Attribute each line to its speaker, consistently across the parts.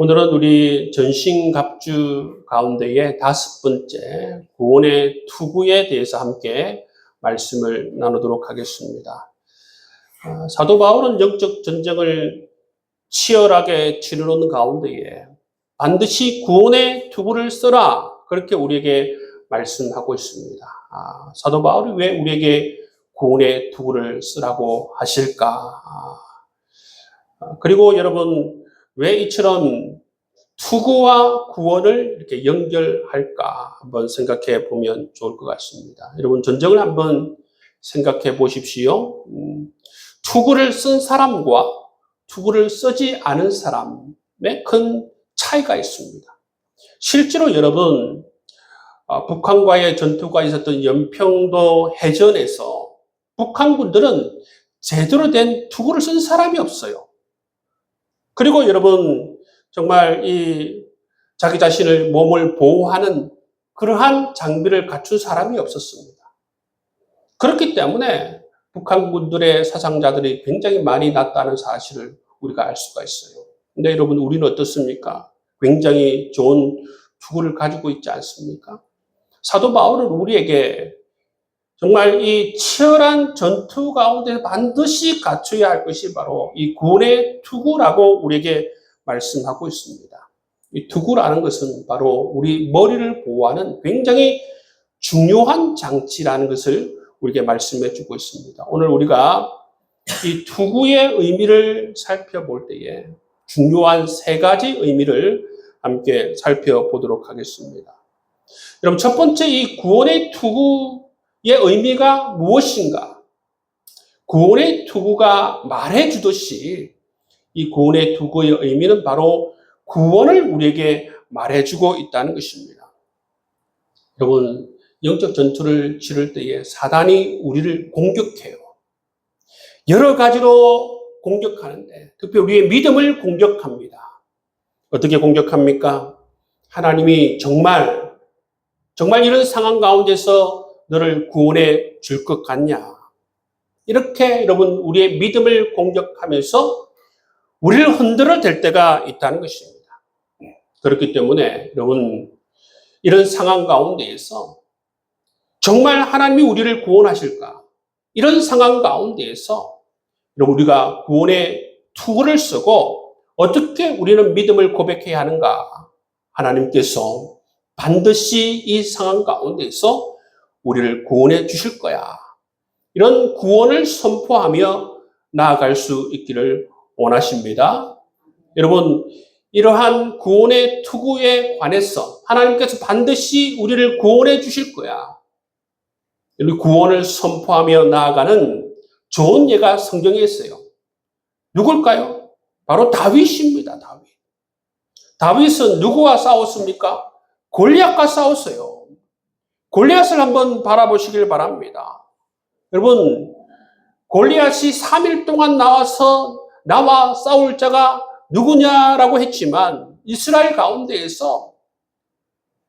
Speaker 1: 오늘은 우리 전신갑주 가운데의 5번째 구원의 투구에 대해서 함께 말씀을 나누도록 하겠습니다. 사도 바울은 영적 전쟁을 치열하게 치르는 가운데에 반드시 구원의 투구를 써라, 그렇게 우리에게 말씀하고 있습니다. 사도 바울이 왜 우리에게 구원의 투구를 쓰라고 하실까? 그리고 여러분, 왜 이처럼 투구와 구원을 이렇게 연결할까 한번 생각해 보면 좋을 것 같습니다. 여러분, 전쟁을 한번 생각해 보십시오. 투구를 쓴 사람과 투구를 쓰지 않은 사람의 큰 차이가 있습니다. 실제로 여러분, 북한과의 전투가 있었던 연평도 해전에서 북한군들은 제대로 된 투구를 쓴 사람이 없어요. 그리고 여러분, 정말 자기 자신을 몸을 보호하는 그러한 장비를 갖춘 사람이 없었습니다. 그렇기 때문에 북한군들의 사상자들이 굉장히 많이 났다는 사실을 우리가 알 수가 있어요. 근데 여러분, 우리는 어떻습니까? 굉장히 좋은 투구를 가지고 있지 않습니까? 사도 바울은 우리에게 정말 이 치열한 전투 가운데 반드시 갖춰야 할 것이 바로 이 구원의 투구라고 우리에게 말씀하고 있습니다. 이 투구라는 것은 바로 우리 머리를 보호하는 굉장히 중요한 장치라는 것을 우리에게 말씀해 주고 있습니다. 오늘 우리가 이 투구의 의미를 살펴볼 때에 중요한 3가지 의미를 함께 살펴보도록 하겠습니다. 여러분, 첫 번째, 이 구원의 투구의 의미가 무엇인가? 구원의 투구가 말해주듯이 이 구원의 투구의 의미는 바로 구원을 우리에게 말해주고 있다는 것입니다. 여러분, 영적 전투를 치를 때에 사단이 우리를 공격해요. 여러 가지로 공격하는데 특히 우리의 믿음을 공격합니다. 어떻게 공격합니까? 하나님이 정말 이런 상황 가운데서 너를 구원해 줄 것 같냐? 이렇게 여러분, 우리의 믿음을 공격하면서 우리를 흔들어 댈 때가 있다는 것입니다. 그렇기 때문에 여러분, 이런 상황 가운데에서 정말 하나님이 우리를 구원하실까? 이런 상황 가운데에서 여러분, 우리가 구원의 투구를 쓰고 어떻게 우리는 믿음을 고백해야 하는가? 하나님께서 반드시 이 상황 가운데에서 우리를 구원해 주실 거야. 이런 구원을 선포하며 나아갈 수 있기를 원하십니다. 여러분, 이러한 구원의 투구에 관해서 하나님께서 반드시 우리를 구원해 주실 거야. 우리 구원을 선포하며 나아가는 좋은 예가 성경에 있어요. 누굴까요? 바로 다윗입니다. 다윗은 누구와 싸웠습니까? 골리앗과 싸웠어요. 골리앗을 한번 바라보시길 바랍니다. 여러분, 골리앗이 3일 동안 나와 싸울 자가 누구냐라고 했지만 이스라엘 가운데에서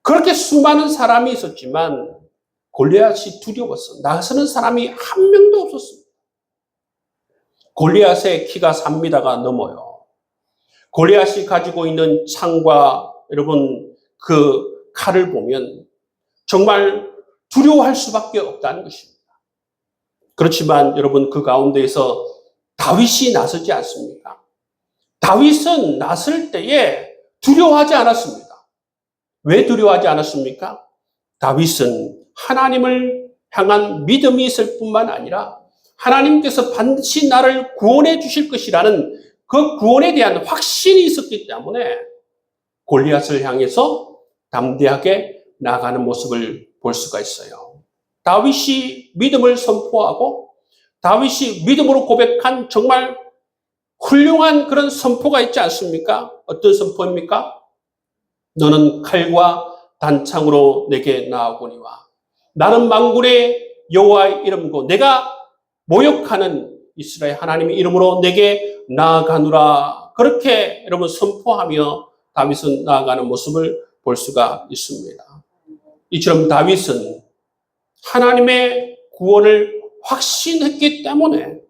Speaker 1: 그렇게 수많은 사람이 있었지만 골리앗이 두려웠어. 나서는 사람이 한 명도 없었습니다. 골리앗의 키가 3m가 넘어요. 골리앗이 가지고 있는 창과 여러분 그 칼을 보면 정말 두려워할 수밖에 없다는 것입니다. 그렇지만 여러분, 그 가운데에서 다윗이 나서지 않습니까? 다윗은 나설 때에 두려워하지 않았습니다. 왜 두려워하지 않았습니까? 다윗은 하나님을 향한 믿음이 있을 뿐만 아니라 하나님께서 반드시 나를 구원해 주실 것이라는 그 구원에 대한 확신이 있었기 때문에 골리앗을 향해서 담대하게 나아가는 모습을 볼 수가 있어요. 다윗이 믿음을 선포하고 다윗이 믿음으로 고백한 정말 훌륭한 그런 선포가 있지 않습니까? 어떤 선포입니까? 너는 칼과 단창으로 내게 나아오거니와 나는 만군의 여호와의 이름으로 내가 모욕하는 이스라엘 하나님의 이름으로 내게 나아가노라. 그렇게 여러분 선포하며 다윗은 나아가는 모습을 볼 수가 있습니다. 이처럼 다윗은 하나님의 구원을 확신했기 때문에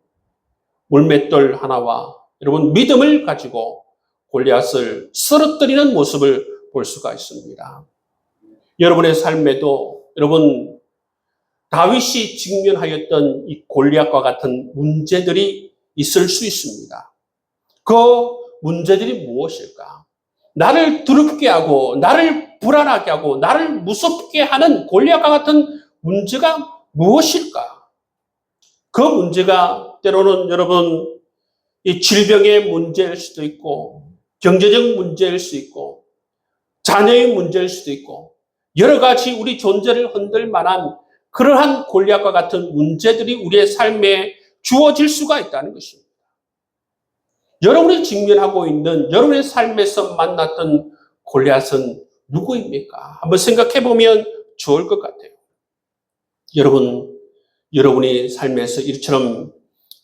Speaker 1: 물맷돌 하나와 여러분 믿음을 가지고 골리앗을 쓰러뜨리는 모습을 볼 수가 있습니다. 여러분의 삶에도 여러분 다윗이 직면하였던 이 골리앗과 같은 문제들이 있을 수 있습니다. 그 문제들이 무엇일까? 나를 두렵게 하고 나를 불안하게 하고 나를 무섭게 하는 골리앗과 같은 문제가 무엇일까? 그 문제가 때로는 여러분 이 질병의 문제일 수도 있고 경제적 문제일 수 있고 자녀의 문제일 수도 있고 여러 가지 우리 존재를 흔들 만한 그러한 골리앗과 같은 문제들이 우리의 삶에 주어질 수가 있다는 것입니다. 여러분이 직면하고 있는 여러분의 삶에서 만났던 골리앗은 누구입니까? 한번 생각해 보면 좋을 것 같아요. 여러분이 삶에서 이처럼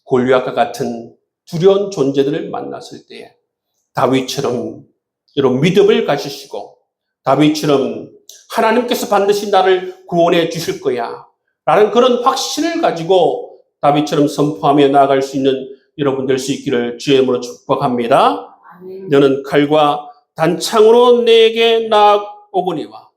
Speaker 1: 골리앗과 같은 두려운 존재들을 만났을 때 다윗처럼 여러분 믿음을 가지시고 다윗처럼 하나님께서 반드시 나를 구원해 주실 거야 라는 그런 확신을 가지고 다윗처럼 선포하며 나아갈 수 있는 여러분 될 수 있기를 주의 이름으로 축복합니다. 아멘. 너는 칼과 단창으로 내게 나아오거니와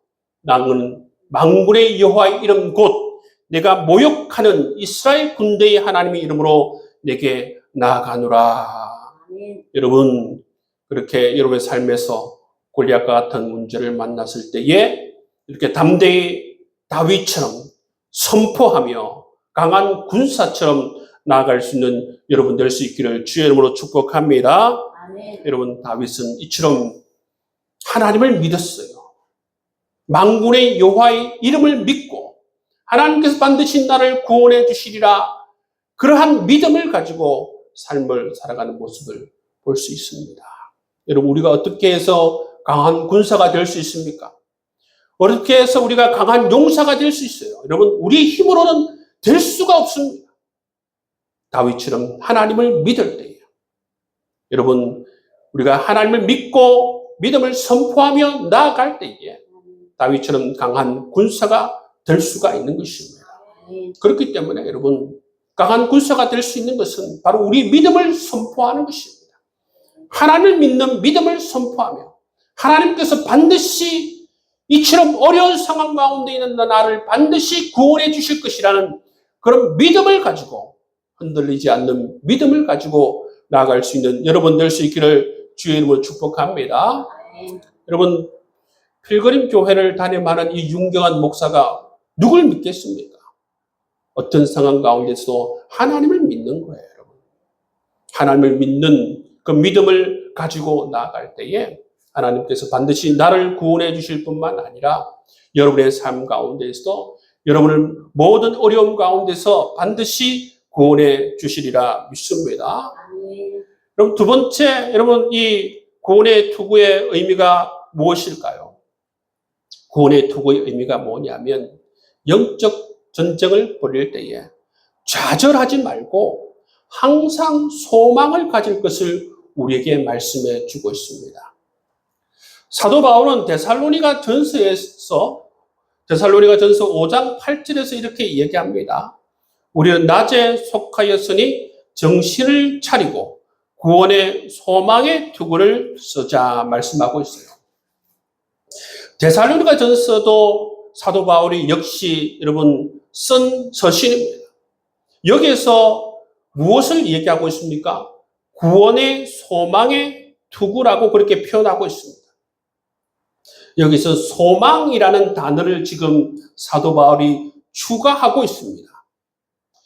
Speaker 1: 나는 만군의 여호와의 이름 곧 내가 모욕하는 이스라엘 군대의 하나님의 이름으로 내게 나아가노라. 아멘. 여러분 그렇게 여러분의 삶에서 골리앗과 같은 문제를 만났을 때에 이렇게 담대히 다윗처럼 선포하며 강한 군사처럼 나아갈 수 있는 여러분 될 수 있기를 주의 이름으로 축복합니다. 아멘. 여러분 다윗은 이처럼 하나님을 믿었어요. 만군의 여호와의 이름을 믿고 하나님께서 반드시 나를 구원해 주시리라 그러한 믿음을 가지고 삶을 살아가는 모습을 볼 수 있습니다. 여러분 우리가 어떻게 해서 강한 군사가 될 수 있습니까? 어떻게 해서 우리가 강한 용사가 될 수 있어요? 여러분 우리 힘으로는 될 수가 없습니다. 다윗처럼 하나님을 믿을 때예요. 여러분 우리가 하나님을 믿고 믿음을 선포하며 나아갈 때에 다윗처럼 강한 군사가 될 수가 있는 것입니다. 그렇기 때문에 여러분 강한 군사가 될 수 있는 것은 바로 우리 믿음을 선포하는 것입니다. 하나님을 믿는 믿음을 선포하며 하나님께서 반드시 이처럼 어려운 상황 가운데 있는 나를 반드시 구원해 주실 것이라는 그런 믿음을 가지고 흔들리지 않는 믿음을 가지고 나아갈 수 있는 여러분 될 수 있기를 주의 이름으로 축복합니다. 여러분 필그림 교회를 담임하는 이 윤경한 목사가 누굴 믿겠습니까? 어떤 상황 가운데서도 하나님을 믿는 거예요. 여러분. 하나님을 믿는 그 믿음을 가지고 나아갈 때에 하나님께서 반드시 나를 구원해 주실 뿐만 아니라 여러분의 삶 가운데서도 여러분을 모든 어려움 가운데서 반드시 구원해 주시리라 믿습니다. 그럼 두 번째, 여러분 이 구원의 투구의 의미가 무엇일까요? 구원의 투구의 의미가 뭐냐면 영적 전쟁을 벌일 때에 좌절하지 말고 항상 소망을 가질 것을 우리에게 말씀해 주고 있습니다. 사도 바울은 데살로니가 전서 5장 8절에서 이렇게 얘기합니다. 우리는 낮에 속하였으니 정신을 차리고 구원의 소망의 투구를 쓰자 말씀하고 있어요. 데살로니가 전서도 사도 바울이 역시 여러분 쓴 서신입니다. 여기에서 무엇을 얘기하고 있습니까? 구원의 소망의 투구라고 그렇게 표현하고 있습니다. 여기서 소망이라는 단어를 지금 사도 바울이 추가하고 있습니다.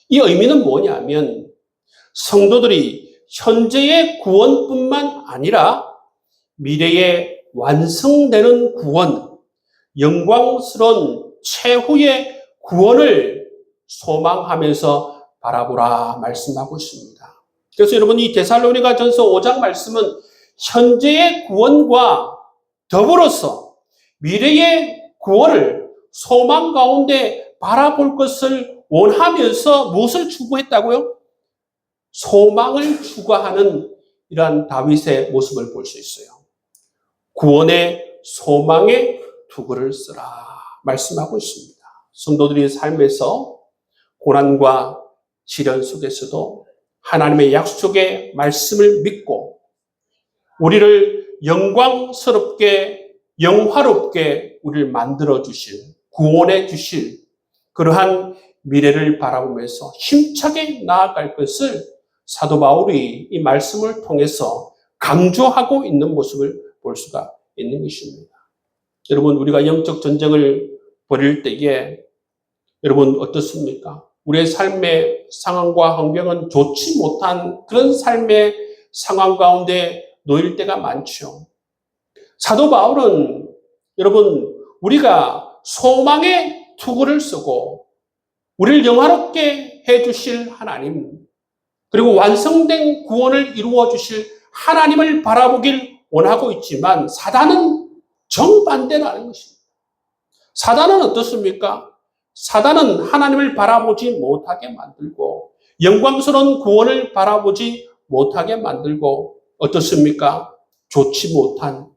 Speaker 1: 이 의미는 뭐냐면 성도들이 현재의 구원뿐만 아니라 미래에 완성되는 구원, 영광스러운 최후의 구원을 소망하면서 바라보라 말씀하고 있습니다. 그래서 여러분 이 데살로니가 전서 5장 말씀은 현재의 구원과 더불어서 미래의 구원을 소망 가운데 바라볼 것을 원하면서 무엇을 추구했다고요? 소망을 추구하는 이러한 다윗의 모습을 볼 수 있어요. 구원의 소망의 투구를 쓰라 말씀하고 있습니다. 성도들의 삶에서 고난과 시련 속에서도 하나님의 약속의 말씀을 믿고 우리를 영광스럽게 영화롭게 우리를 만들어 주실, 구원해 주실 그러한 미래를 바라보면서 힘차게 나아갈 것을 사도 바울이 이 말씀을 통해서 강조하고 있는 모습을 볼 수가 있는 것입니다. 여러분, 우리가 영적 전쟁을 벌일 때에 여러분 어떻습니까? 우리의 삶의 상황과 환경은 좋지 못한 그런 삶의 상황 가운데 놓일 때가 많죠. 사도 바울은 여러분, 우리가 소망의 투구를 쓰고 우리를 영화롭게 해주실 하나님, 그리고 완성된 구원을 이루어 주실 하나님을 바라보길 원하고 있지만 사단은 정반대라는 것입니다. 사단은 어떻습니까? 사단은 하나님을 바라보지 못하게 만들고 영광스러운 구원을 바라보지 못하게 만들고 어떻습니까? 좋지 못한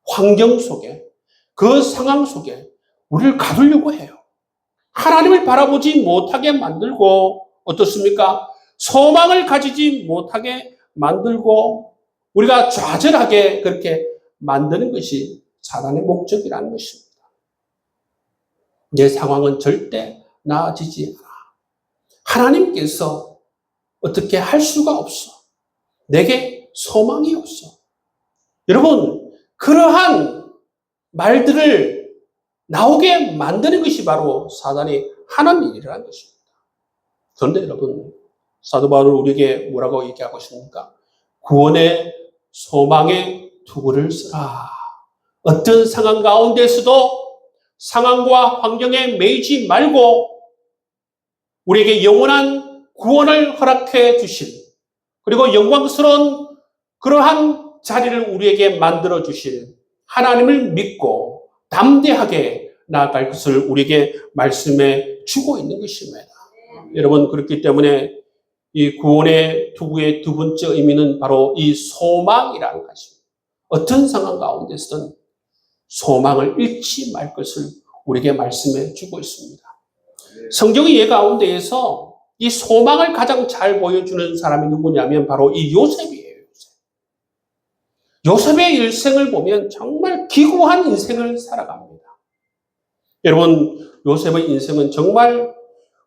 Speaker 1: 환경 속에, 그 상황 속에 우리를 가두려고 해요. 하나님을 바라보지 못하게 만들고 어떻습니까? 소망을 가지지 못하게 만들고 우리가 좌절하게 그렇게 만드는 것이 사단의 목적이라는 것입니다. 내 상황은 절대 나아지지 않아. 하나님께서 어떻게 할 수가 없어. 내게 소망이 없어. 여러분, 그러한 말들을 나오게 만드는 것이 바로 사단이 하는 일이라는 것입니다. 그런데 여러분, 사도 바울은 우리에게 뭐라고 얘기하고 있습니까? 구원의 소망의 투구를 쓰라. 어떤 상황 가운데서도 상황과 환경에 매이지 말고 우리에게 영원한 구원을 허락해 주실, 그리고 영광스러운 그러한 자리를 우리에게 만들어 주실 하나님을 믿고 담대하게 나아갈 것을 우리에게 말씀해 주고 있는 것입니다. 여러분, 그렇기 때문에 이 구원의 투구의 두 번째 의미는 바로 이 소망이라는 것입니다. 어떤 상황 가운데서든 소망을 잃지 말 것을 우리에게 말씀해 주고 있습니다. 성경의 예 가운데에서 이 소망을 가장 잘 보여주는 사람이 누구냐면 바로 이 요셉이에요. 요셉의 일생을 보면 정말 기구한 인생을 살아갑니다. 여러분, 요셉의 인생은 정말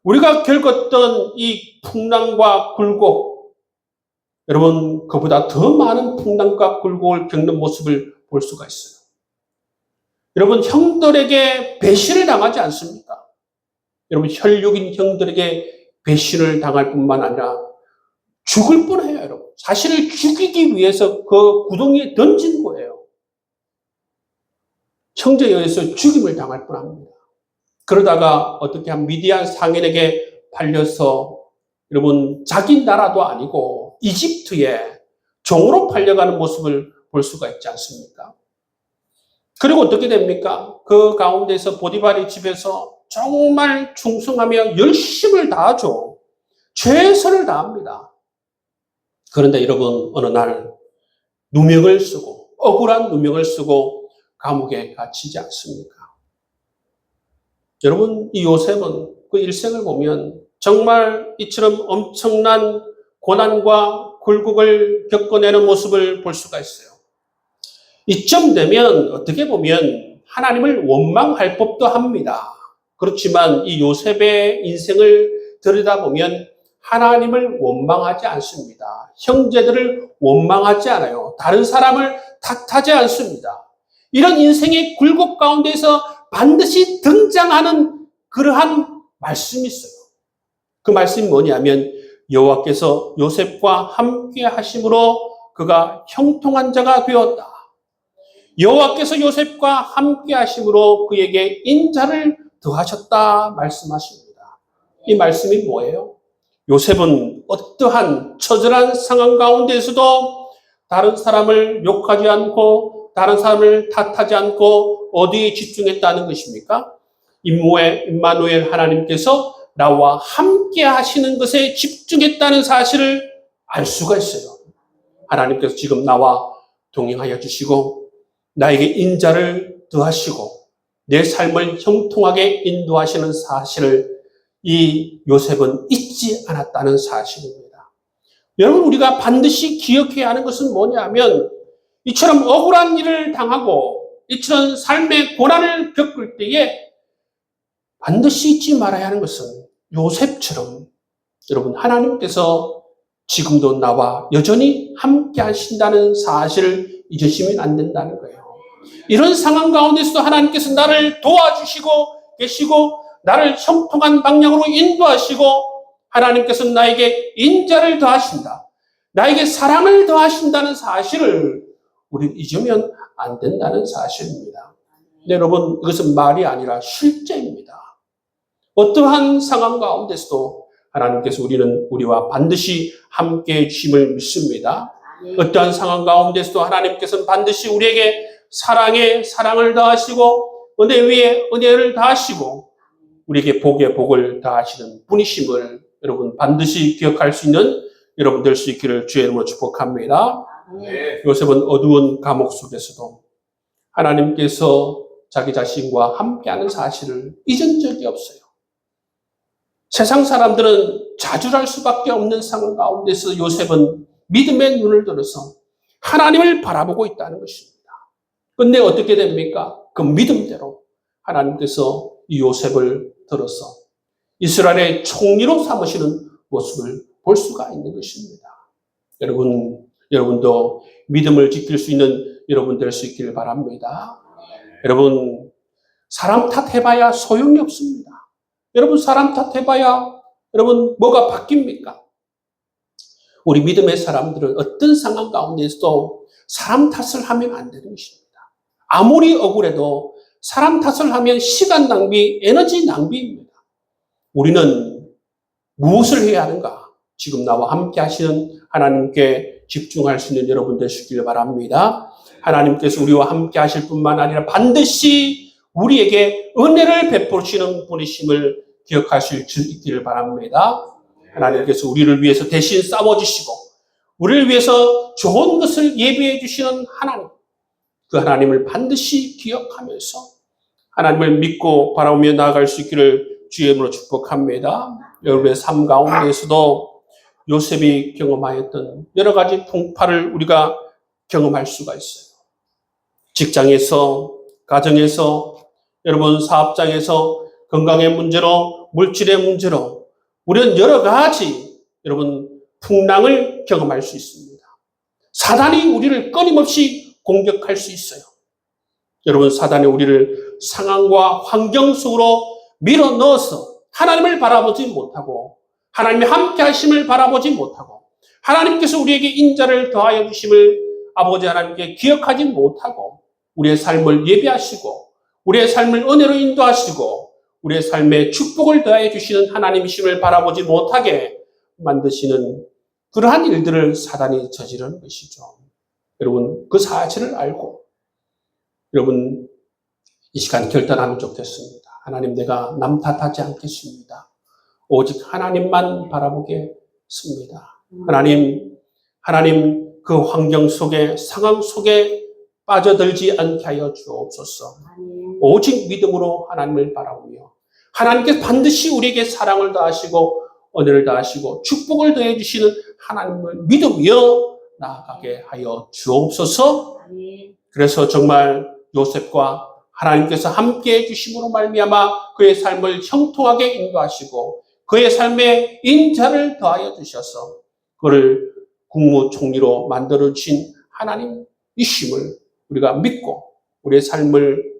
Speaker 1: 우리가 겪었던 이 풍랑과 굴곡, 여러분, 그보다 더 많은 풍랑과 굴곡을 겪는 모습을 볼 수가 있어요. 여러분, 형들에게 배신을 당하지 않습니까? 여러분, 혈육인 형들에게 배신을 당할 뿐만 아니라 죽을 뻔해요, 여러분. 자신을 죽이기 위해서 그 구덩이에 던진 거예요. 형제에 의해서 죽임을 당할 뻔합니다. 그러다가 어떻게 한 미디안 상인에게 팔려서 여러분, 자기 나라도 아니고 이집트에 종으로 팔려가는 모습을 볼 수가 있지 않습니까? 그리고 어떻게 됩니까? 그 가운데서 보디발의 집에서 정말 충성하며 열심을 다하죠. 최선을 다합니다. 그런데 여러분, 어느 날 누명을 쓰고, 억울한 누명을 쓰고 감옥에 갇히지 않습니까? 여러분, 이 요셉은 그 일생을 보면 정말 이처럼 엄청난 고난과 굴곡을 겪어내는 모습을 볼 수가 있어요. 이쯤 되면 어떻게 보면 하나님을 원망할 법도 합니다. 그렇지만 이 요셉의 인생을 들여다보면 하나님을 원망하지 않습니다. 형제들을 원망하지 않아요. 다른 사람을 탓하지 않습니다. 이런 인생의 굴곡 가운데서 반드시 등장하는 그러한 말씀이 있어요. 그 말씀이 뭐냐면 여호와께서 요셉과 함께 하심으로 그가 형통한 자가 되었다. 여호와께서 요셉과 함께 하심으로 그에게 인자를 더하셨다 말씀하십니다. 이 말씀이 뭐예요? 요셉은 어떠한 처절한 상황 가운데서도 다른 사람을 욕하지 않고 다른 사람을 탓하지 않고 어디에 집중했다는 것입니까? 임마누엘 하나님께서 나와 함께 하시는 것에 집중했다는 사실을 알 수가 있어요. 하나님께서 지금 나와 동행하여 주시고 나에게 인자를 더하시고 내 삶을 형통하게 인도하시는 사실을 이 요셉은 잊지 않았다는 사실입니다. 여러분, 우리가 반드시 기억해야 하는 것은 뭐냐면 이처럼 억울한 일을 당하고 이처럼 삶의 고난을 겪을 때에 반드시 잊지 말아야 하는 것은 요셉처럼 여러분 하나님께서 지금도 나와 여전히 함께 하신다는 사실을 잊으시면 안 된다는 거예요. 이런 상황 가운데서도 하나님께서 나를 도와주시고 계시고 나를 형통한 방향으로 인도하시고 하나님께서 나에게 인자를 더하신다. 나에게 사랑을 더하신다는 사실을 우리는 잊으면 안 된다는 사실입니다. 근데 여러분 이것은 말이 아니라 실제입니다. 어떠한 상황 가운데서도 하나님께서 우리와 반드시 함께해 주심을 믿습니다. 어떠한 상황 가운데서도 하나님께서는 반드시 우리에게 사랑을 더하시고 은혜 위에 은혜를 더하시고 우리에게 복에 복을 더하시는 분이심을 여러분 반드시 기억할 수 있는 여러분 될 수 있기를 주의 이름으로 축복합니다. 요셉은 어두운 감옥 속에서도 하나님께서 자기 자신과 함께하는 사실을 잊은 적이 없어요. 세상 사람들은 좌절할 수밖에 없는 상황 가운데서 요셉은 믿음의 눈을 들어서 하나님을 바라보고 있다는 것입니다. 그런데 어떻게 됩니까? 그 믿음대로 하나님께서 이 요셉을 들어서 이스라엘의 총리로 삼으시는 모습을 볼 수가 있는 것입니다. 여러분도 믿음을 지킬 수 있는 여러분 될 수 있기를 바랍니다. 여러분, 사람 탓해봐야 소용이 없습니다. 여러분, 사람 탓해봐야 여러분 뭐가 바뀝니까? 우리 믿음의 사람들은 어떤 상황 가운데서도 사람 탓을 하면 안 되는 것입니다. 아무리 억울해도 사람 탓을 하면 시간 낭비, 에너지 낭비입니다. 우리는 무엇을 해야 하는가? 지금 나와 함께 하시는 하나님께 집중할 수 있는 여러분 되시길 바랍니다. 하나님께서 우리와 함께 하실 뿐만 아니라 반드시 우리에게 은혜를 베푸시는 분이심을 기억할 수 있기를 바랍니다. 하나님께서 우리를 위해서 대신 싸워주시고 우리를 위해서 좋은 것을 예비해 주시는 하나님, 그 하나님을 반드시 기억하면서 하나님을 믿고 바라보며 나아갈 수 있기를 주의 이름으로 축복합니다. 여러분의 삶 가운데에서도 요셉이 경험하였던 여러 가지 풍파를 우리가 경험할 수가 있어요. 직장에서, 가정에서, 여러분 사업장에서, 건강의 문제로, 물질의 문제로 우리는 여러 가지 여러분 풍랑을 경험할 수 있습니다. 사단이 우리를 끊임없이 공격할 수 있어요. 여러분 사단이 우리를 상황과 환경 속으로 밀어 넣어서 하나님을 바라보지 못하고 하나님의 함께 하심을 바라보지 못하고 하나님께서 우리에게 인자를 더하여 주심을 아버지 하나님께 기억하지 못하고 우리의 삶을 예비하시고 우리의 삶을 은혜로 인도하시고 우리의 삶에 축복을 더하여 주시는 하나님이심을 바라보지 못하게 만드시는 그러한 일들을 사단이 저지르는 것이죠. 여러분 그 사실을 알고 여러분 이 시간 결단하면 좋겠습니다. 하나님 내가 남 탓하지 않겠습니다. 오직 하나님만 바라보겠습니다. 하나님 그 환경 속에 상황 속에 빠져들지 않게 하여 주옵소서. 오직 믿음으로 하나님을 바라보며 하나님께서 반드시 우리에게 사랑을 더하시고 은혜를 더하시고 축복을 더해 주시는 하나님을 믿으며 나아가게 하여 주옵소서. 그래서 정말 요셉과 하나님께서 함께해 주심으로 말미암아 그의 삶을 형통하게 인도하시고 그의 삶에 인자를 더하여 주셔서 그를 국무총리로 만들어 주신 하나님이심을 우리가 믿고 우리의 삶을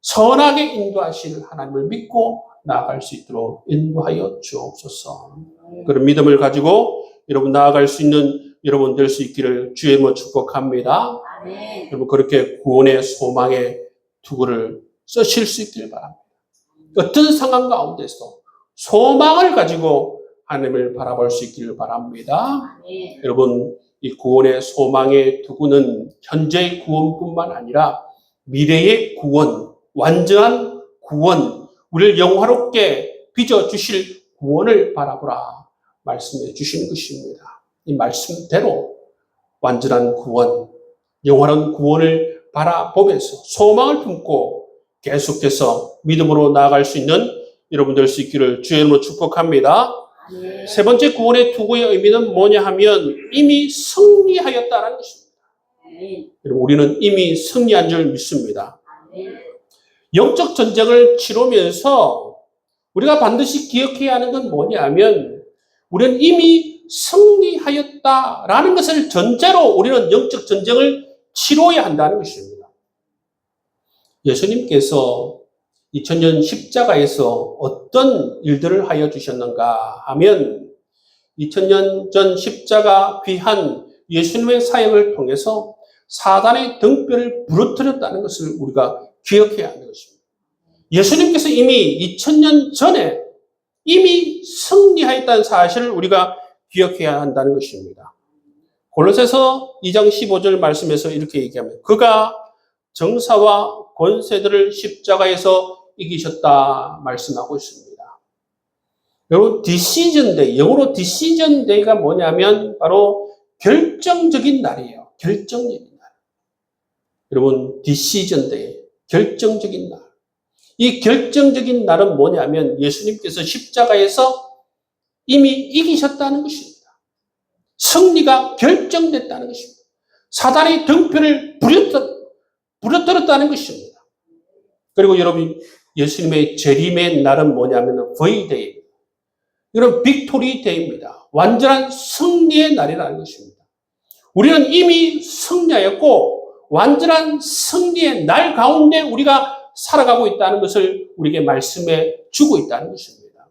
Speaker 1: 선하게 인도하시는 하나님을 믿고 나아갈 수 있도록 인도하여 주옵소서. 그런 믿음을 가지고 여러분 나아갈 수 있는 여러분 될 수 있기를 주의 이름으로 축복합니다. 여러분 그렇게 구원의 소망의 투구를 쓰실 수 있기를 바랍니다. 어떤 상황 가운데서 소망을 가지고 하나님을 바라볼 수 있기를 바랍니다. 여러분 이 구원의 소망의 투구는 현재의 구원뿐만 아니라 미래의 구원, 완전한 구원, 우리를 영화롭게 빚어주실 구원을 바라보라 말씀해 주시는 것입니다. 이 말씀대로 완전한 구원, 영원한 구원을 바라보면서 소망을 품고 계속해서 믿음으로 나아갈 수 있는 여러분 될 수 있기를 주의 이름으로 축복합니다. 세 번째 구원의 투구의 의미는 뭐냐 하면 이미 승리하였다는 것입니다. 여러분, 우리는 이미 승리한 줄 믿습니다. 영적 전쟁을 치르면서 우리가 반드시 기억해야 하는 건 뭐냐면 우리는 이미 승리하였다라는 것을 전제로 우리는 영적 전쟁을 치러야 한다는 것입니다. 예수님께서 2000년 십자가에서 어떤 일들을 하여 주셨는가 하면 2000년 전 십자가 귀한 예수님의 사역을 통해서 사단의 등뼈를 부러뜨렸다는 것을 우리가 기억해야 하는 것입니다. 예수님께서 이미 2000년 전에 이미 승리하였다는 사실을 우리가 기억해야 한다는 것입니다. 골로새서 2장 15절 말씀에서 이렇게 얘기합니다. 그가 정사와 권세들을 십자가에서 이기셨다 말씀하고 있습니다. 여러분, 디시전 데이, 영어로 디시전 데이가 뭐냐면 바로 결정적인 날이에요. 결정적인 날. 여러분, 디시전 데이, 결정적인 날. 이 결정적인 날은 뭐냐면 예수님께서 십자가에서 이미 이기셨다는 것입니다. 승리가 결정됐다는 것입니다. 사단의 등뼈를 부러뜨렸다는 것입니다. 그리고 여러분, 예수님의 재림의 날은 뭐냐면 V-Day. 이건 빅토리 데이입니다. 완전한 승리의 날이라는 것입니다. 우리는 이미 승리하였고 완전한 승리의 날 가운데 우리가 살아가고 있다는 것을 우리에게 말씀해 주고 있다는 것입니다.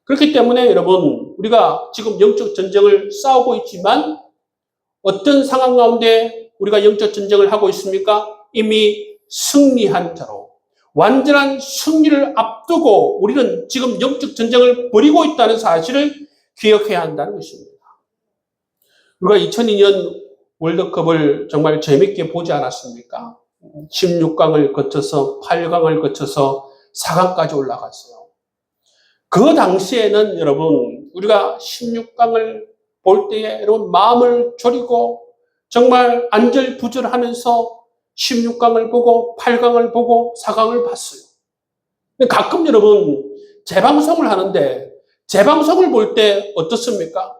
Speaker 1: 그렇기 때문에 여러분, 우리가 지금 영적 전쟁을 싸우고 있지만 어떤 상황 가운데 우리가 영적 전쟁을 하고 있습니까? 이미 승리한 자로 완전한 승리를 앞두고 우리는 지금 영적 전쟁을 벌이고 있다는 사실을 기억해야 한다는 것입니다. 우리가 2002년 월드컵을 정말 재밌게 보지 않았습니까? 16강을 거쳐서 8강을 거쳐서 4강까지 올라갔어요. 그 당시에는 여러분, 우리가 16강을 볼 때에 여러분 마음을 졸이고 정말 안절부절하면서 16강을 보고 8강을 보고 4강을 봤어요. 가끔 여러분 재방송을 하는데 재방송을 볼 때 어떻습니까?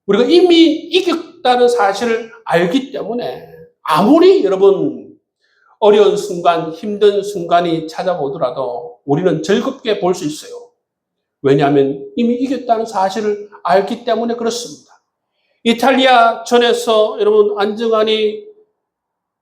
Speaker 1: 우리가 이미 이겼다는 사실을 알기 때문에 아무리 여러분 어려운 순간, 힘든 순간이 찾아오더라도 우리는 즐겁게 볼 수 있어요. 왜냐하면 이미 이겼다는 사실을 알기 때문에 그렇습니다. 이탈리아 전에서 여러분 안정환이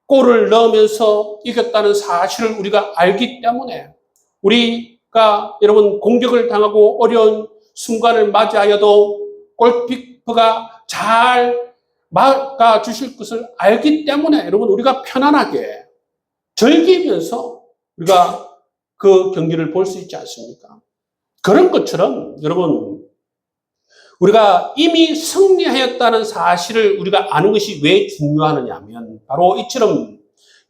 Speaker 1: 골을 넣으면서 이겼다는 사실을 우리가 알기 때문에 우리가 여러분 공격을 당하고 어려운 순간을 맞이하여도 골키퍼가 잘 막아주실 것을 알기 때문에 여러분 우리가 편안하게 즐기면서 우리가 그 경기를 볼 수 있지 않습니까? 그런 것처럼 여러분 우리가 이미 승리하였다는 사실을 우리가 아는 것이 왜 중요하느냐 하면 바로 이처럼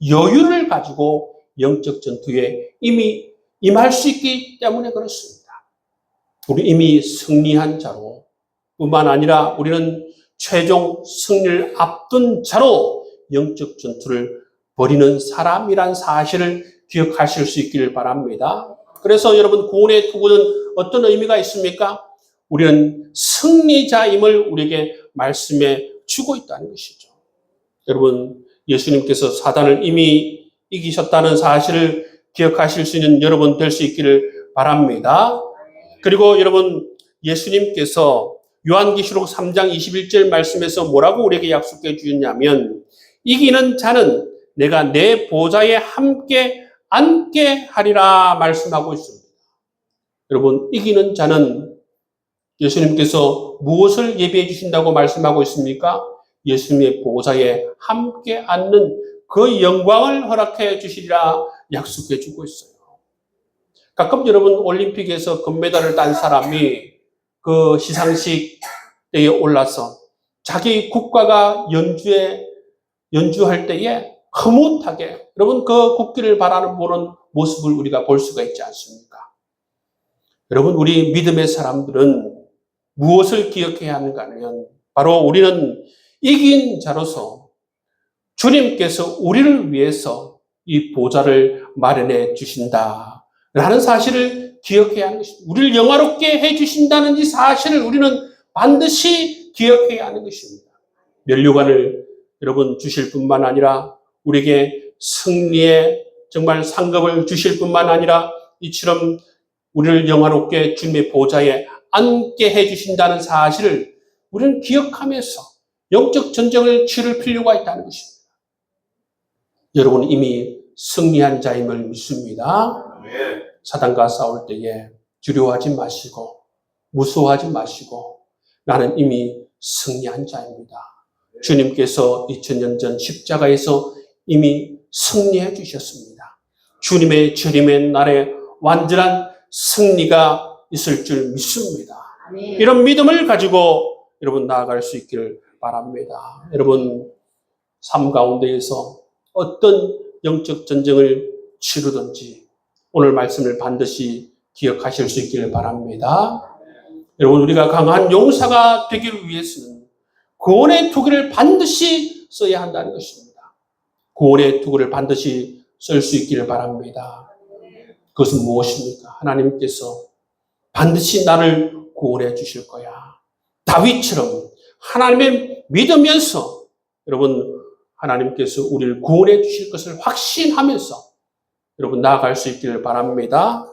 Speaker 1: 여유를 가지고 영적 전투에 이미 임할 수 있기 때문에 그렇습니다. 우리 이미 승리한 자로 뿐만 아니라 우리는 최종 승리를 앞둔 자로 영적 전투를 벌이는 사람이란 사실을 기억하실 수 있기를 바랍니다. 그래서 여러분 구원의 투구는 어떤 의미가 있습니까? 우리는 승리자임을 우리에게 말씀해 주고 있다는 것이죠. 여러분, 예수님께서 사단을 이미 이기셨다는 사실을 기억하실 수 있는 여러분 될 수 있기를 바랍니다. 그리고 여러분, 예수님께서 요한계시록 3장 21절 말씀에서 뭐라고 우리에게 약속해 주셨냐면 이기는 자는 내가 내 보좌에 함께 앉게 하리라 말씀하고 있습니다. 여러분, 이기는 자는 예수님께서 무엇을 예비해 주신다고 말씀하고 있습니까? 예수님의 보좌에 함께 앉는 그 영광을 허락해 주시리라 약속해 주고 있어요. 가끔 여러분 올림픽에서 금메달을 딴 사람이 그 시상식 때에 올라서 자기 국가가 연주할 때에 흐뭇하게 여러분 그 국기를 바라보는 모습을 우리가 볼 수가 있지 않습니까? 여러분 우리 믿음의 사람들은 무엇을 기억해야 하는가 하면 바로 우리는 이긴 자로서 주님께서 우리를 위해서 이 보좌를 마련해 주신다라는 사실을 기억해야 하는 것입니다. 우리를 영화롭게 해 주신다는 이 사실을 우리는 반드시 기억해야 하는 것입니다. 면류관을 여러분 주실 뿐만 아니라 우리에게 승리의 정말 상급을 주실 뿐만 아니라 이처럼 우리를 영화롭게 주님의 보좌에 앉게 해주신다는 사실을 우리는 기억하면서 영적 전쟁을 치를 필요가 있다는 것입니다. 여러분 이미 승리한 자임을 믿습니다. 사단과 싸울 때에 두려워하지 마시고 무서워하지 마시고 나는 이미 승리한 자입니다. 주님께서 2000년 전 십자가에서 이미 승리해 주셨습니다. 주님의 재림의 날에 완전한 승리가 있을 줄 믿습니다. 이런 믿음을 가지고 여러분 나아갈 수 있기를 바랍니다. 여러분 삶 가운데에서 어떤 영적 전쟁을 치르든지 오늘 말씀을 반드시 기억하실 수 있기를 바랍니다. 여러분 우리가 강한 용사가 되기 위해서는 구원의 투구를 반드시 써야 한다는 것입니다. 구원의 투구를 반드시 쓸 수 있기를 바랍니다. 그것은 무엇입니까? 하나님께서 반드시 나를 구원해 주실 거야. 다윗처럼 하나님을 믿으면서 여러분 하나님께서 우리를 구원해 주실 것을 확신하면서 여러분 나아갈 수 있기를 바랍니다.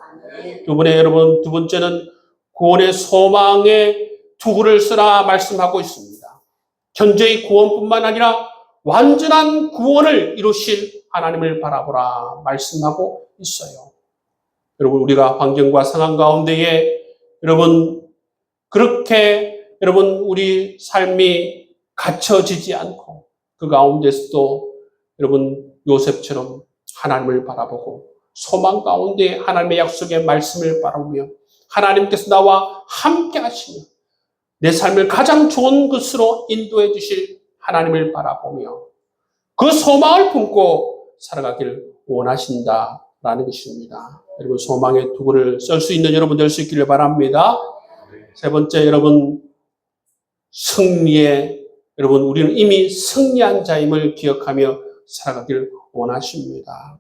Speaker 1: 두 번째는 구원의 소망의 투구를 쓰라 말씀하고 있습니다. 현재의 구원뿐만 아니라 완전한 구원을 이루실 하나님을 바라보라 말씀하고 있어요. 여러분 우리가 환경과 상황 가운데에 여러분 그렇게 여러분 우리 삶이 갇혀지지 않고 그 가운데서도 여러분 요셉처럼 하나님을 바라보고 소망 가운데 하나님의 약속의 말씀을 바라보며 하나님께서 나와 함께 하시며 내 삶을 가장 좋은 것으로 인도해 주실 하나님을 바라보며 그 소망을 품고 살아가기를 원하신다라는 것입니다. 여러분 소망의 투구를 쓸 수 있는 여러분 될 수 있기를 바랍니다. 세 번째 여러분 승리의 여러분 우리는 이미 승리한 자임을 기억하며 살아가기를 원하십니다.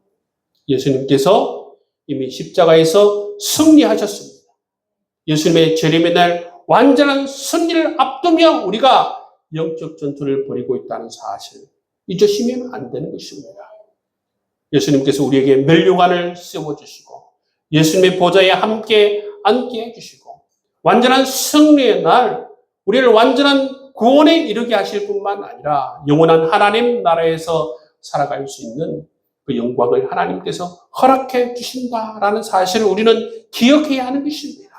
Speaker 1: 예수님께서 이미 십자가에서 승리하셨습니다. 예수님의 재림의 날 완전한 승리를 앞두며 우리가 영적 전투를 벌이고 있다는 사실 잊으시면 안 되는 것입니다. 예수님께서 우리에게 멸류관을 세워주시고 예수님의 보좌에 함께 앉게 해주시고 완전한 승리의 날 우리를 완전한 구원에 이르게 하실 뿐만 아니라 영원한 하나님 나라에서 살아갈 수 있는 그 영광을 하나님께서 허락해 주신다라는 사실을 우리는 기억해야 하는 것입니다.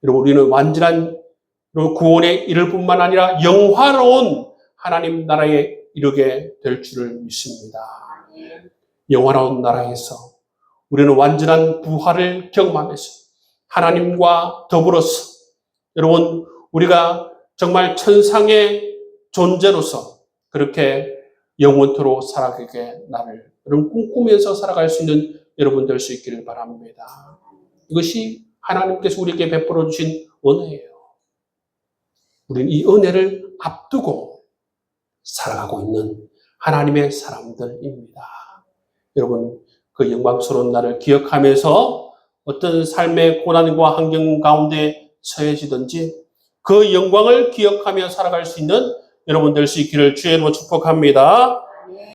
Speaker 1: 여러분 우리는 완전한 구원에 이를 뿐만 아니라 영화로운 하나님 나라에 이르게 될 줄을 믿습니다. 영화로운 나라에서 우리는 완전한 부활을 경험하면서 하나님과 더불어서 여러분 우리가 정말 천상의 존재로서 그렇게 영원토록 살아가게 나를 여러분 꿈꾸면서 살아갈 수 있는 여러분 될 수 있기를 바랍니다. 이것이 하나님께서 우리에게 베풀어 주신 은혜예요. 우리는 이 은혜를 앞두고 살아가고 있는 하나님의 사람들입니다. 여러분 그 영광스러운 날을 기억하면서 어떤 삶의 고난과 환경 가운데 처해지든지 그 영광을 기억하며 살아갈 수 있는 여러분 될 수 있기를 주의 이름으로 축복합니다.